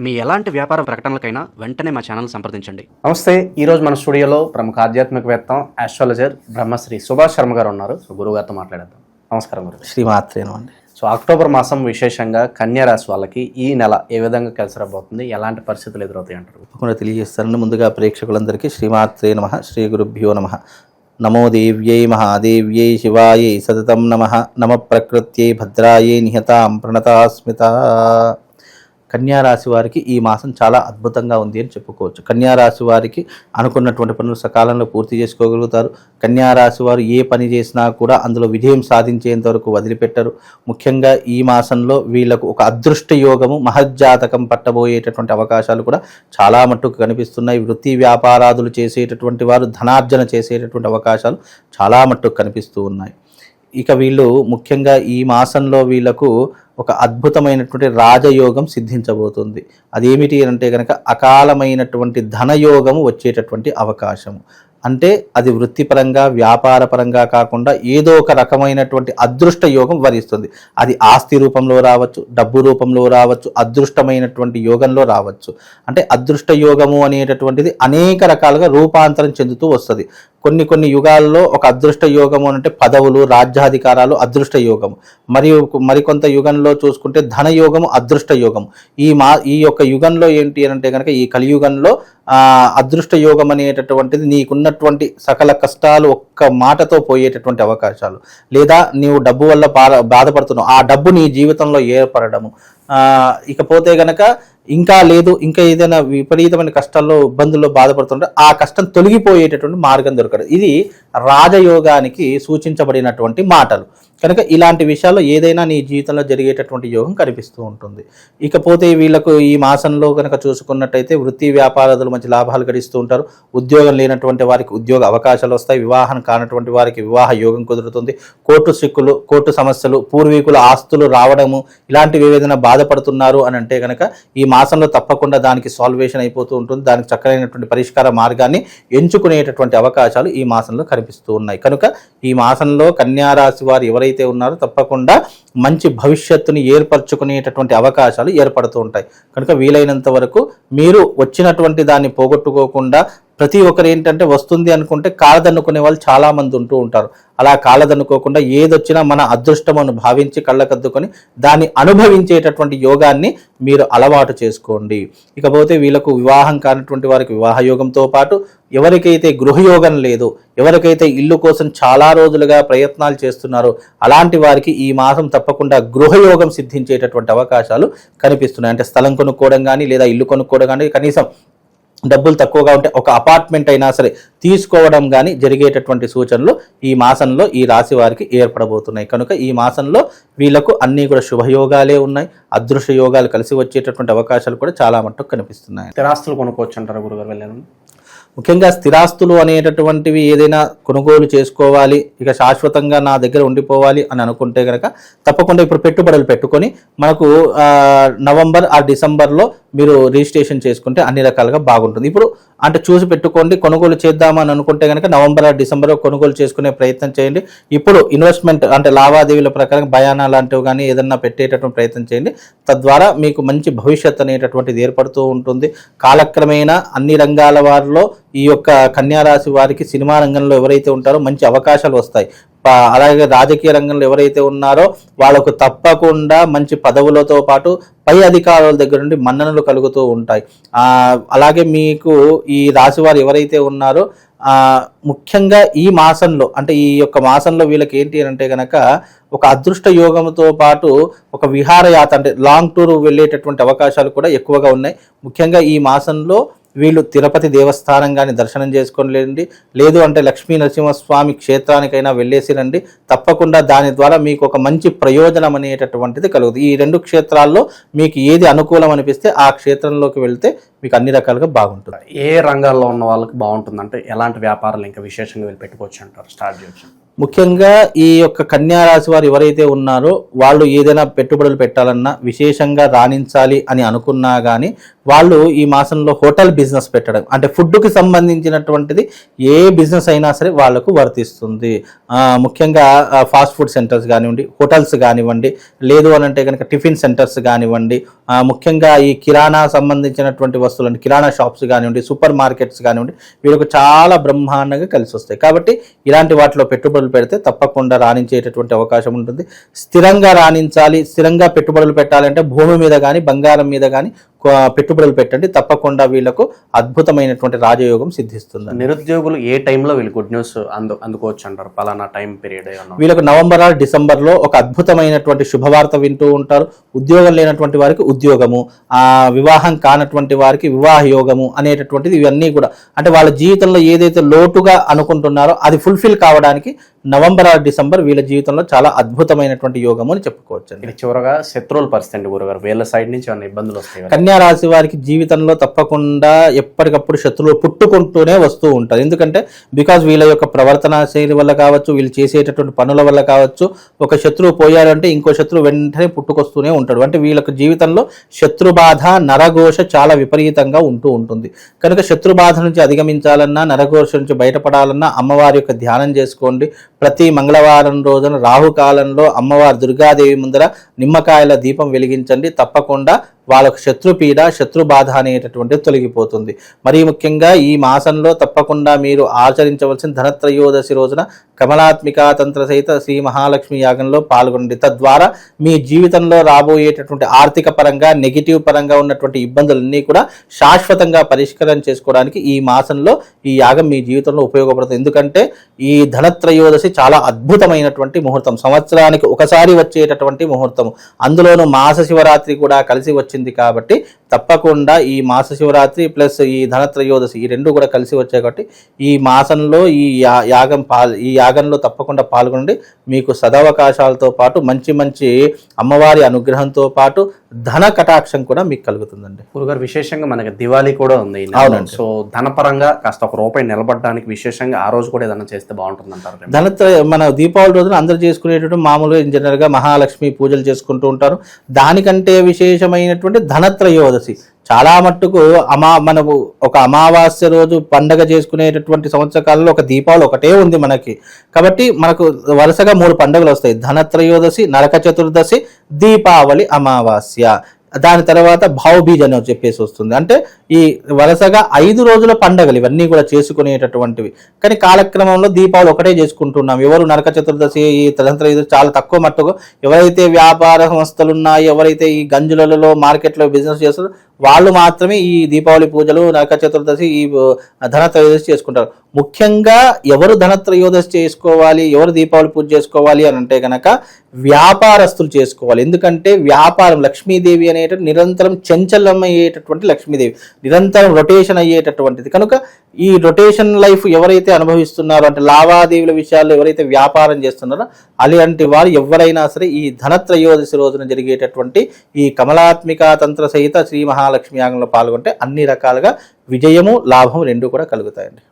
మీ ఎలాంటి వ్యాపార ప్రకటనలకైనా వెంటనే మా ఛానల్ సంప్రదించండి. నమస్తే. ఈరోజు మన స్టూడియోలో ప్రముఖ ఆధ్యాత్మికవేత్త ఆస్ట్రాలజర్ బ్రహ్మశ్రీ సుభాష్ శర్మ గారు ఉన్నారు. సో గురువుగారితో మాట్లాడేద్దాం. నమస్కారం గురు. శ్రీమాత్రేనమండి. సో అక్టోబర్ మాసం విశేషంగా కన్యా రాశి వాళ్ళకి ఈ నెల ఏ విధంగా కలిసి రాబోతుంది, ఎలాంటి పరిస్థితులు ఎదురవుతాయి అంటారు? తప్పకుండా తెలియజేస్తానండి. ముందుగా ప్రేక్షకులందరికీ శ్రీమాత్రే నమః, శ్రీ గురుభ్యో నమః. నమో దేవ్యై మహాదేవ్యై శివాయై సతతం నమః. నమ ప్రకృత్యై భద్రాయై నిహతాం ప్రణతాస్మితా. కన్యారాశి వారికి ఈ మాసం చాలా అద్భుతంగా ఉంది అని చెప్పుకోవచ్చు. కన్యారాశి వారికి అనుకున్నటువంటి పనులు సకాలంలో పూర్తి చేసుకోగలుగుతారు. కన్యారాశి వారు ఏ పని చేసినా కూడా అందులో విజయం సాధించేంత వరకు వదిలిపెట్టరు. ముఖ్యంగా ఈ మాసంలో వీళ్ళకు ఒక అదృష్ట యోగము, మహజ్జాతకం పట్టబోయేటటువంటి అవకాశాలు కూడా చాలా మట్టుకు కనిపిస్తున్నాయి. వృత్తి వ్యాపారాదులు చేసేటటువంటి వారు ధనార్జన చేసేటటువంటి అవకాశాలు చాలా మట్టుకు కనిపిస్తూ ఉన్నాయి. ఇక వీళ్ళు ముఖ్యంగా ఈ మాసంలో వీళ్ళకు ఒక అద్భుతమైనటువంటి రాజయోగం సిద్ధించబోతుంది. అదేమిటి అంటే కనుక అకాలమైనటువంటి ధనయోగము వచ్చేటటువంటి అవకాశము. అంటే అది వృత్తిపరంగా వ్యాపారపరంగా కాకుండా ఏదో ఒక రకమైనటువంటి అదృష్ట యోగం వరిస్తుంది. అది ఆస్తి రూపంలో రావచ్చు, డబ్బు రూపంలో రావచ్చు, అదృష్టమైనటువంటి యోగంలో రావచ్చు. అంటే అదృష్ట యోగము అనేటటువంటిది అనేక రకాలుగా రూపాంతరం చెందుతూ వస్తుంది. కొన్ని యుగాల్లో ఒక అదృష్ట యోగము అంటే పదవులు, రాజ్యాధికారాలు అదృష్ట యోగము. మరియు మరికొంత యుగంలో చూసుకుంటే ధనయోగము అదృష్ట యోగము. ఈ యొక్క యుగంలో ఏంటి అంటే కనుక ఈ కలియుగంలో అదృష్ట యోగం అనేటటువంటిది నీకున్నటువంటి సకల కష్టాలు ఒక్క మాటతో పోయేటటువంటి అవకాశాలు, లేదా నీవు డబ్బు వల్ల బాధపడుతున్నావు, ఆ డబ్బు నీ జీవితంలో ఏర్పడము. ఇకపోతే గనక ఇంకా లేదు, ఇంకా ఏదైనా విపరీతమైన కష్టాల్లో ఇబ్బందుల్లో బాధపడుతుంటే ఆ కష్టం తొలగిపోయేటటువంటి మార్గం దొరకదు. ఇది రాజయోగానికి సూచించబడినటువంటి మాటలు. కనుక ఇలాంటి విషయాల్లో ఏదైనా నీ జీవితంలో జరిగేటటువంటి యోగం కనిపిస్తూ ఉంటుంది. ఇకపోతే వీళ్ళకు ఈ మాసంలో కనుక చూసుకున్నట్టయితే వృత్తి వ్యాపారాదులు మంచి లాభాలు గడిస్తూ ఉంటారు. ఉద్యోగం లేనటువంటి వారికి ఉద్యోగ అవకాశాలు వస్తాయి. వివాహం కానటువంటి వారికి వివాహ యోగం కుదురుతుంది. కోర్టు సిక్కులు, కోర్టు సమస్యలు, పూర్వీకుల ఆస్తులు రావడము, ఇలాంటివి ఏదైనా బాధపడుతున్నారు అని అంటే కనుక ఈ మాసంలో తప్పకుండా దానికి సాల్వేషన్ అయిపోతూ ఉంటుంది. దానికి చక్కనైనటువంటి పరిష్కార మార్గాన్ని ఎంచుకునేటటువంటి అవకాశాలు ఈ మాసంలో కనిపిస్తూ ఉన్నాయి. కనుక ఈ మాసంలో కన్యారాశి వారు ఎవరైతే ఉన్నారో తప్పకుండా మంచి భవిష్యత్తుని ఏర్పరచుకునేటటువంటి అవకాశాలు ఏర్పడుతూ ఉంటాయి. కనుక వీలైనంత వరకు మీరు వచ్చినటువంటి దాన్ని పోగొట్టుకోకుండా, ప్రతి ఒక్కరు ఏంటంటే వస్తుంది అనుకుంటే కాలదన్నుకునే వాళ్ళు చాలామంది ఉంటూ ఉంటారు. అలా కాలదన్నుకోకుండా ఏదొచ్చినా మన అదృష్టమును భావించి కళ్ళకద్దుకొని దాన్ని అనుభవించేటటువంటి యోగాన్ని మీరు అలవాటు చేసుకోండి. ఇకపోతే వీళ్ళకు వివాహం కానటువంటి వారికి వివాహ యోగంతో పాటు ఎవరికైతే గృహయోగం లేదు, ఎవరికైతే ఇల్లు కోసం చాలా రోజులుగా ప్రయత్నాలు చేస్తున్నారో అలాంటి వారికి ఈ మాసం తప్పకుండా గృహయోగం సిద్ధించేటటువంటి అవకాశాలు కనిపిస్తున్నాయి. అంటే స్థలం కొనుక్కోవడం కానీ, లేదా ఇల్లు కొనుక్కోవడం కానీ, కనీసం డబ్బులు తక్కువగా ఉంటే ఒక అపార్ట్మెంట్ అయినా సరే తీసుకోవడం కానీ జరిగేటటువంటి సూచనలు ఈ మాసంలో ఈ రాశి వారికి ఏర్పడబోతున్నాయి. కనుక ఈ మాసంలో వీళ్ళకు అన్నీ కూడా శుభయోగాలే ఉన్నాయి. అదృష్ట యోగాలు కలిసి వచ్చేటటువంటి అవకాశాలు కూడా చాలా మట్టుకు కనిపిస్తున్నాయి. స్థిరాస్తులు కొనుక్కోవచ్చు అంటారా గురుగారు వెళ్ళాను? ముఖ్యంగా స్థిరాస్తులు అనేటటువంటివి ఏదైనా కొనుగోలు చేసుకోవాలి, ఇక శాశ్వతంగా నా దగ్గర ఉండిపోవాలి అని అనుకుంటే కనుక తప్పకుండా ఇప్పుడు పెట్టుబడులు పెట్టుకొని మనకు నవంబర్ ఆ డిసెంబర్లో మీరు రిజిస్ట్రేషన్ చేసుకుంటే అన్ని రకాలుగా బాగుంటుంది. ఇప్పుడు అంటే చూసి పెట్టుకోండి. కొనుగోలు చేద్దామని అనుకుంటే కనుక నవంబర్ ఆ డిసెంబర్లో కొనుగోలు చేసుకునే ప్రయత్నం చేయండి. ఇప్పుడు ఇన్వెస్ట్మెంట్ అంటే లావాదేవీల ప్రకారం భయానా లాంటివి కానీ ఏదన్నా పెట్టేటటువంటి ప్రయత్నం చేయండి. తద్వారా మీకు మంచి భవిష్యత్తు అనేటటువంటిది ఏర్పడుతూ ఉంటుంది. కాలక్రమేణా అన్ని రంగాల వారిలో ఈ యొక్క కన్యారాశి వారికి సినిమా రంగంలో ఎవరైతే ఉంటారో మంచి అవకాశాలు వస్తాయి. అలాగే రాజకీయ రంగంలో ఎవరైతే ఉన్నారో వాళ్ళకు తప్పకుండా మంచి పదవులతో పాటు పై అధికారుల దగ్గర నుండి మన్ననలు కలుగుతూ ఉంటాయి. అలాగే మీకు ఈ రాశి వారు ఎవరైతే ఉన్నారో ముఖ్యంగా ఈ మాసంలో అంటే ఈ యొక్క మాసంలో వీళ్ళకి ఏంటి అంటే కనుక ఒక అదృష్ట యోగంతో పాటు ఒక విహారయాత్ర అంటే లాంగ్ టూర్ వెళ్ళేటటువంటి అవకాశాలు కూడా ఎక్కువగా ఉన్నాయి. ముఖ్యంగా ఈ మాసంలో వీళ్ళు తిరుపతి దేవస్థానం కానీ దర్శనం చేసుకోలేండి, లేదు అంటే లక్ష్మీ నరసింహస్వామి క్షేత్రానికైనా వెళ్ళేసిరండి. తప్పకుండా దాని ద్వారా మీకు ఒక మంచి ప్రయోజనం అనేటటువంటిది కలుగుతుంది. ఈ రెండు క్షేత్రాల్లో మీకు ఏది అనుకూలం అనిపిస్తే ఆ క్షేత్రంలోకి వెళ్తే మీకు అన్ని రకాలుగా బాగుంటుంది. ఏ రంగాల్లో ఉన్న వాళ్ళకి బాగుంటుంది అంటే ఎలాంటి వ్యాపారాలు ఇంకా విశేషంగా వీళ్ళు పెట్టుకోవచ్చు అంటారు, స్టార్ట్ చేయొచ్చు? ముఖ్యంగా ఈ యొక్క కన్యా రాశి వారు ఎవరైతే ఉన్నారో వాళ్ళు ఏదైనా పెట్టుబడులు పెట్టాలన్నా, విశేషంగా రాణించాలి అని అనుకున్నా కానీ వాళ్ళు ఈ మాసంలో హోటల్ బిజినెస్ పెట్టడం, అంటే ఫుడ్కి సంబంధించినటువంటిది ఏ బిజినెస్ అయినా సరే వాళ్ళకు వర్తిస్తుంది. ముఖ్యంగా ఫాస్ట్ ఫుడ్ సెంటర్స్ కానివ్వండి, హోటల్స్ కానివ్వండి, లేదు అని అంటే కనుక టిఫిన్ సెంటర్స్ కానివ్వండి, ముఖ్యంగా ఈ కిరాణా సంబంధించినటువంటి వస్తువులు, కిరాణా షాప్స్ కానివ్వండి, సూపర్ మార్కెట్స్ కానివ్వండి, వీళ్ళకు చాలా బ్రహ్మాండంగా కలిసి వస్తాయి. కాబట్టి ఇలాంటి వాటిలో పెట్టుబడులు పెడితే తప్పకుండా రాణించేటటువంటి అవకాశం ఉంటుంది. స్థిరంగా రాణించాలి, స్థిరంగా పెట్టుబడులు పెట్టాలంటే భూమి మీద కానీ బంగారం మీద కానీ పెట్టుబడులు పెట్టండి. తప్పకుండా వీళ్ళకు అద్భుతమైనటువంటి రాజయోగం సిద్ధిస్తుంది. నిరుద్యోగులు ఏ టైంలో వీళ్ళు గుడ్ న్యూస్ అందుకోవచ్చు అంటారు? పలానా టైం పీరియడ్ వీళ్ళకు నవంబర్ ఆర్ డిసెంబర్లో ఒక అద్భుతమైనటువంటి శుభవార్త వింటూ ఉంటారు. ఉద్యోగం లేనటువంటి వారికి ఉద్యోగము, వివాహం కానటువంటి వారికి వివాహ యోగము అనేటటువంటిది ఇవన్నీ కూడా, అంటే వాళ్ళ జీవితంలో ఏదైతే లోటుగా అనుకుంటున్నారో అది ఫుల్ఫిల్ కావడానికి నవంబర్ ఆర్ డిసెంబర్ వీళ్ళ జీవితంలో చాలా అద్భుతమైనటువంటి యోగము అని చెప్పుకోవచ్చు. ఇది చివరగా శత్రువుల పరిస్థితి అండి గురుగారు, వీళ్ళ సైడ్ నుంచి ఏమైనా ఇబ్బందులు వస్తాయి? కన్యా రాశి వారికి జీవితంలో తప్పకుండా ఎప్పటికప్పుడు శత్రువులు పుట్టుకుంటూనే వస్తూ ఉంటారు. ఎందుకంటే బికాజ్ వీళ్ళ యొక్క ప్రవర్తన శైలి వల్ల కావచ్చు, వీళ్ళు చేసేటటువంటి పనుల వల్ల కావచ్చు, ఒక శత్రువు పోయారంటే ఇంకో శత్రువు వెంటనే పుట్టుకొస్తూనే ఉంటాడు. అంటే వీళ్ళకి జీవితంలో శత్రుబాధ, నరఘోష చాలా విపరీతంగా ఉంటూ ఉంటుంది. కనుక శత్రుబాధ నుంచి అధిగమించాలన్నా, నరఘోష నుంచి బయటపడాలన్నా అమ్మవారి యొక్క ధ్యానం చేసుకోండి. ప్రతి మంగళవారం రోజున రాహుకాలంలో అమ్మవారి దుర్గాదేవి ముందర నిమ్మకాయల దీపం వెలిగించండి. తప్పకుండా వాళ్ళకు శత్రుపీడ, శత్రుబాధ అనేటటువంటిది తొలగిపోతుంది. మరీ ముఖ్యంగా ఈ మాసంలో తప్పకుండా మీరు ఆచరించవలసిన ధనత్రయోదశి రోజున కమలాత్మికా తంత్ర సహిత శ్రీ మహాలక్ష్మి యాగంలో పాల్గొనండి. తద్వారా మీ జీవితంలో రాబోయేటటువంటి ఆర్థిక పరంగా, నెగిటివ్ పరంగా ఉన్నటువంటి ఇబ్బందులన్నీ కూడా శాశ్వతంగా పరిష్కారం చేసుకోవడానికి ఈ మాసంలో ఈ యాగం మీ జీవితంలో ఉపయోగపడుతుంది. ఎందుకంటే ఈ ధనత్రయోదశి చాలా అద్భుతమైనటువంటి ముహూర్తం, సంవత్సరానికి ఒకసారి వచ్చేటటువంటి ముహూర్తం, అందులోనూ మాస శివరాత్రి కూడా కలిసి వచ్చింది కాబట్టి తప్పకుండా ఈ మాస శివరాత్రి ప్లస్ ఈ ధనత్రయోదశి ఈ రెండు కూడా కలిసి వచ్చాయి కాబట్టి ఈ మాసంలో ఈ యాగంలో తప్పకుండా పాల్గొనండి. మీకు సదవకాశాలతో పాటు మంచి మంచి అమ్మవారి అనుగ్రహంతో పాటు ధన కటాక్షం కూడా మీకు కలుగుతుందండి. గురుగారు విశేషంగా మనకి దివాళీ కూడా ఉంది. అవునండి. సో ధనపరంగా కాస్త ఒక రూపాయి నిలబడడానికి విశేషంగా ఆ రోజు కూడా ఏదైనా చేస్తే బాగుంటుంది అంటారు? మన దీపావళి రోజున అందరూ చేసుకునేటటువంటి మామూలుగా జనరల్ గా మహాలక్ష్మి పూజలు చేసుకుంటూ ఉంటారు. దానికంటే విశేషమైనటువంటి ధనత్రయోదశి చాలా మట్టుకు మనకు ఒక అమావాస్య రోజు పండగ చేసుకునేటటువంటి సంవత్సర కాలంలో ఒక దీపావళి ఒకటే ఉంది మనకి. కాబట్టి మనకు వరుసగా 3 పండుగలు వస్తాయి: ధనత్రయోదశి, నరక చతుర్దశి, దీపావళి, అమావాస్య. దాని తర్వాత భావబీజ్ అని చెప్పేసి వస్తుంది. అంటే ఈ వరుసగా 5 రోజుల పండగలు ఇవన్నీ కూడా చేసుకునేటటువంటివి. కానీ కాలక్రమంలో దీపావళి ఒకటే చేసుకుంటున్నాం. ఎవరు నరక చతుర్దశి, ఈ ధనత్రయోదశి చాలా తక్కువ మట్టుకు ఎవరైతే వ్యాపార సంస్థలు ఉన్నాయో, ఎవరైతే ఈ గంజులలో మార్కెట్లో బిజినెస్ చేస్తారో వాళ్ళు మాత్రమే ఈ దీపావళి పూజలు, నరక చతుర్దశి, ఈ ధనత్రయోదశి చేసుకుంటారు. ముఖ్యంగా ఎవరు ధనత్రయోదశి చేసుకోవాలి, ఎవరు దీపావళి పూజ చేసుకోవాలి అని అంటే కనుక వ్యాపారస్తులు చేసుకోవాలి. ఎందుకంటే వ్యాపారం, లక్ష్మీదేవి అనేటువంటి నిరంతరం చంచలమయ్యేటటువంటి లక్ష్మీదేవి, నిరంతరం రొటేషన్ అయ్యేటటువంటిది. కనుక ఈ రొటేషన్ లైఫ్ ఎవరైతే అనుభవిస్తున్నారో, అంటే లావాదేవీల విషయాల్లో ఎవరైతే వ్యాపారం చేస్తున్నారో అలాంటి వారు ఎవరైనా సరే ఈ ధనత్రయోదశి రోజున జరిగేటటువంటి ఈ కమలాత్మికా తంత్ర సహిత శ్రీ మహాలక్ష్మి యాగంలో పాల్గొంటే అన్ని రకాలుగా విజయము, లాభం రెండు కూడా కలుగుతాయండి.